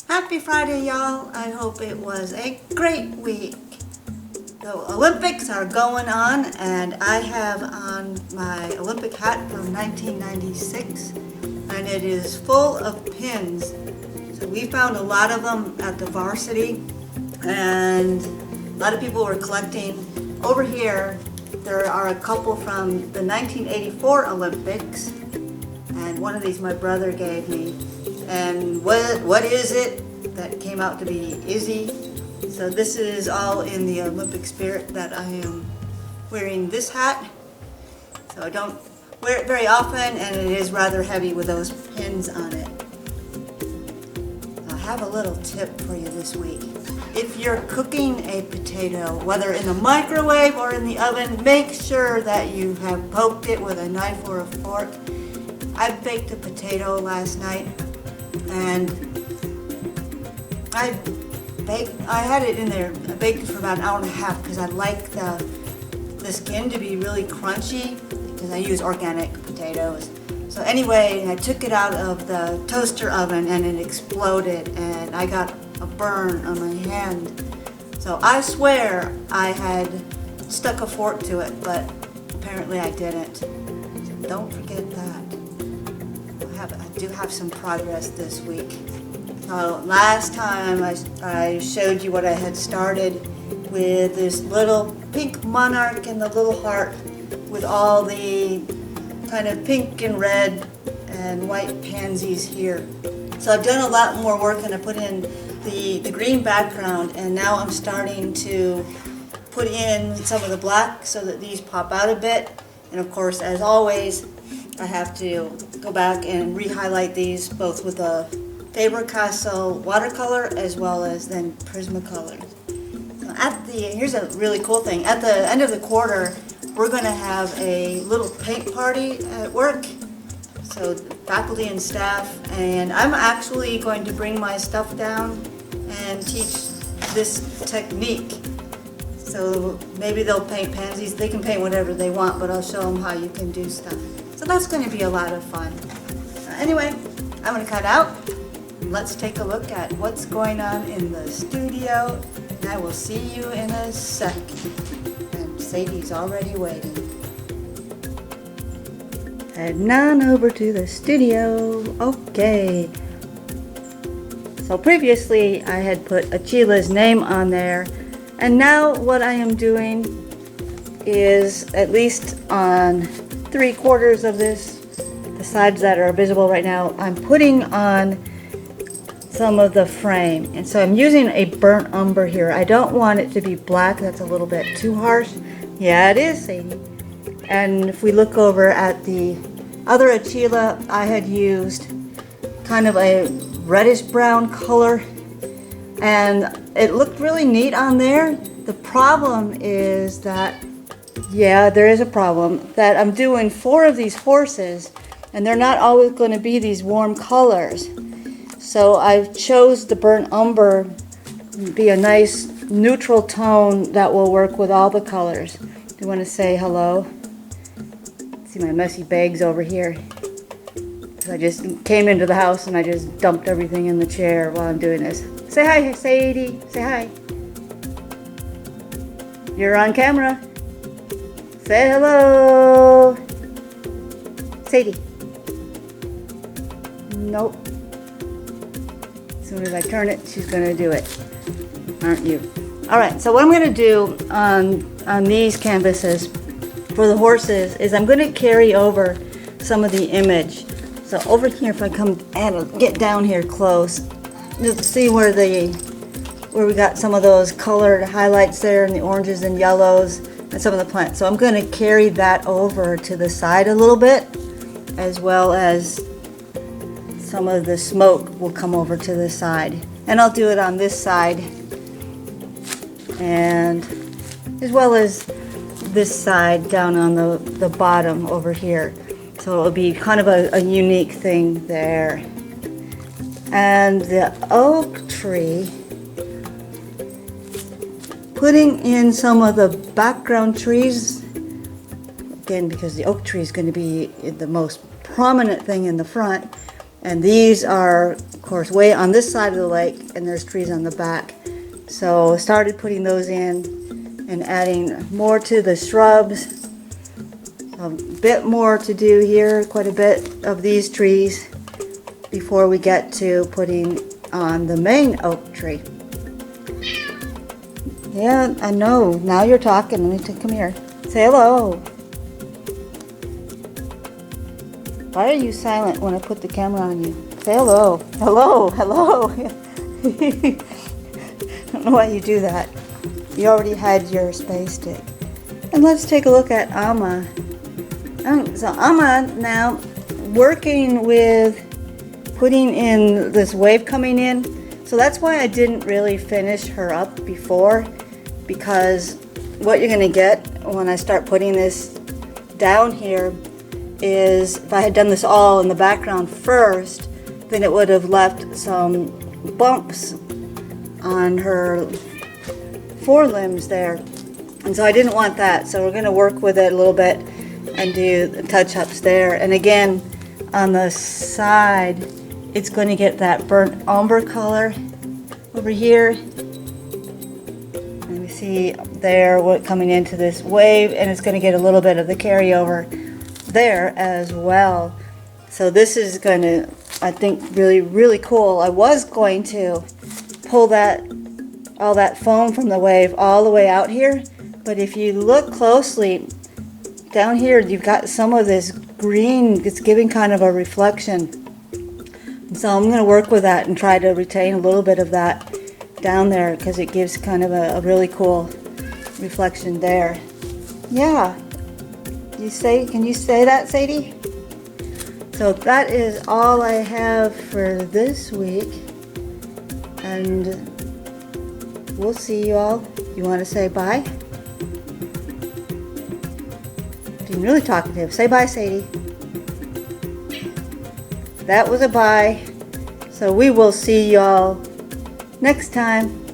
Happy Friday, y'all. I hope it was a great week. The Olympics are going on, and I have on my Olympic hat from 1996, and it is full of pins. So we found a lot of them at the varsity, and a lot of people were collecting. Over here, there are a couple from the 1984 Olympics, and one of these my brother gave me. And what is it? That came out to be Izzy. So this is all in the Olympic spirit that I am wearing this hat. So I don't wear it very often, and it is rather heavy with those pins on it. I have a little tip for you this week. If you're cooking a potato, whether in the microwave or in the oven, make sure that you have poked it with a knife or a fork. I baked a potato last night, and I had it in there. I baked it for about an hour and a half because I like the skin to be really crunchy because I use organic potatoes. So anyway, I took it out of the toaster oven and it exploded, and I got a burn on my hand. So I swear I had stuck a fork to it, but apparently I didn't. So don't forget that. I do have some progress this week. Last time I showed you what I had started with this little pink monarch and the little heart with all the kind of pink and red and white pansies here. So I've done a lot more work, and I put in the green background, and now I'm starting to put in some of the black so that these pop out a bit. And of course, as always, I have to go back and re-highlight these both with a Faber-Castell watercolor as well as then Prismacolor. Here's a really cool thing. At the end of the quarter, we're going to have a little paint party at work. So faculty and staff, and I'm actually going to bring my stuff down and teach this technique. So maybe they'll paint pansies. They can paint whatever they want, but I'll show them how you can do stuff. So that's going to be a lot of fun. Anyway, I'm going to cut out. Let's take a look at what's going on in the studio, and I will see you in a sec. And Sadie's already waiting. Heading on over to the studio. Okay. So previously I had put Achila's name on there, and now what I am doing is, at least on 3/4 of this, the sides that are visible right now, I'm putting on some of the frame. And so I'm using a burnt umber here. I don't want it to be black. That's a little bit too harsh. Yeah, it is, Sadie. And if we look over at the other Achila, I had used kind of a reddish brown color, and it looked really neat on there. The problem is that, yeah, there is a problem, that I'm doing 4 of these horses, and they're not always going to be these warm colors. So I chose the burnt umber to be a nice neutral tone that will work with all the colors. Do you want to say hello? See my messy bags over here. I just came into the house and I just dumped everything in the chair while I'm doing this. Say hi, Sadie. Say hi. You're on camera. Say hello. Sadie. Nope. As soon as I turn it, she's going to do it. Aren't you? Alright, so what I'm going to do on these canvases for the horses is I'm going to carry over some of the image. So over here, if I come and get down here close, you'll see where we got some of those colored highlights there, and the oranges and yellows and some of the plants. So I'm going to carry that over to the side a little bit, as well as some of the smoke will come over to the side. And I'll do it on this side, and as well as this side down on the bottom over here. So it'll be kind of a unique thing there. And the oak tree, putting in some of the background trees, again, because the oak tree is going to be the most prominent thing in the front. And these are course, way on this side of the lake, and there's trees on the back. So started putting those in and adding more to the shrubs. A bit more to do here, quite a bit of these trees before we get to putting on the main oak tree. Yeah, I know. Now you're talking. Let me come here. Say hello. Why are you silent when I put the camera on you? Say hello. Hello. Hello. I don't know why you do that. You already had your space stick. And let's take a look at Amma. So Amma now working with putting in this wave coming in. So that's why I didn't really finish her up before, because what you're going to get when I start putting this down here is, if I had done this all in the background first, then it would have left some bumps on her forelimbs there, and so I didn't want that. So we're going to work with it a little bit and do the touch-ups there. And again, on the side, it's going to get that burnt umber color over here. And we see there what coming into this wave, and it's going to get a little bit of the carryover there as well. So this is going to, I think, really cool. I was going to pull all that foam from the wave all the way out here, but if you look closely down here, you've got some of this green. It's giving kind of a reflection. So I'm going to work with that and try to retain a little bit of that down there, because it gives kind of a really cool reflection there. Yeah. Can you say that, Sadie? So that is all I have for this week. And we'll see you all. You want to say bye? Being really talkative. Say bye, Sadie. That was a bye. So we will see y'all next time.